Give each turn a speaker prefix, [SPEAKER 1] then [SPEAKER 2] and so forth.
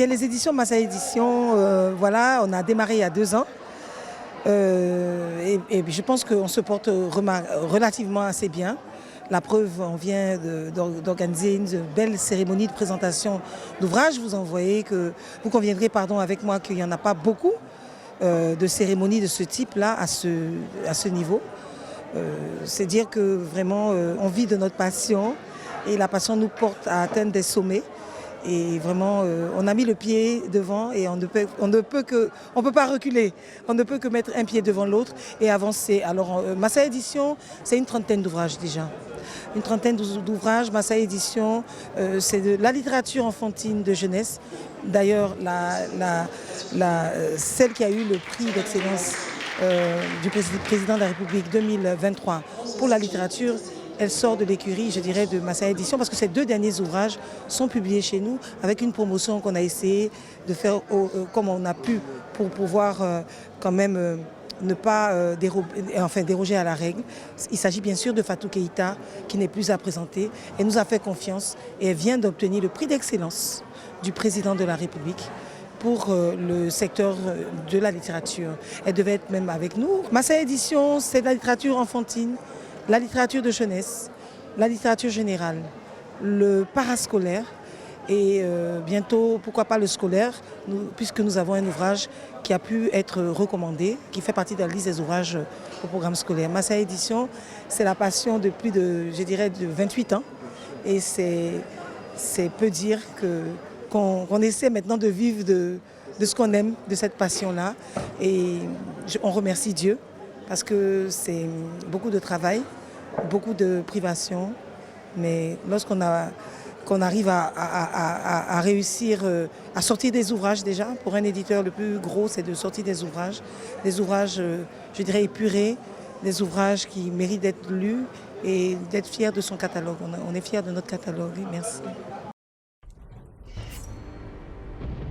[SPEAKER 1] bien, les éditions Massa Édition, voilà, on a démarré il y a 2 ans. Et je pense qu'on se porte relativement assez bien. La preuve, on vient d'organiser une belle cérémonie de présentation d'ouvrages. Vous conviendrez avec moi qu'il n'y en a pas beaucoup de cérémonies de ce type-là à ce niveau. C'est dire que vraiment on vit de notre passion et la passion nous porte à atteindre des sommets. Et vraiment, on a mis le pied devant et on ne peut pas reculer. On ne peut que mettre un pied devant l'autre et avancer. Alors, Massa Édition, c'est une trentaine d'ouvrages déjà. Une trentaine d'ouvrages. Massa Édition, c'est de la littérature enfantine de jeunesse. D'ailleurs, celle qui a eu le prix d'excellence du président de la République 2023 pour la littérature, elle sort de l'écurie, je dirais, de Massa Édition parce que ces 2 derniers ouvrages sont publiés chez nous avec une promotion qu'on a essayé de faire comme on a pu pour pouvoir quand même ne pas déroger à la règle. Il s'agit bien sûr de Fatou Keïta qui n'est plus à présenter. Elle nous a fait confiance et elle vient d'obtenir le prix d'excellence du président de la République pour le secteur de la littérature. Elle devait être même avec nous. Massa Édition, c'est de la littérature enfantine, la littérature de jeunesse, la littérature générale, le parascolaire et bientôt, pourquoi pas le scolaire, puisque nous avons un ouvrage qui a pu être recommandé, qui fait partie de la liste des ouvrages au programme scolaire. Massa Édition, c'est la passion de plus de, je dirais, de 28 ans et c'est peu dire qu'on essaie maintenant de vivre de ce qu'on aime, de cette passion-là. Et on remercie Dieu parce que c'est beaucoup de travail, beaucoup de privation. Mais lorsqu'on arrive à réussir à sortir des ouvrages déjà, pour un éditeur le plus gros c'est de sortir des ouvrages je dirais épurés, des ouvrages qui méritent d'être lus et d'être fiers de son catalogue. On est fiers de notre catalogue, merci.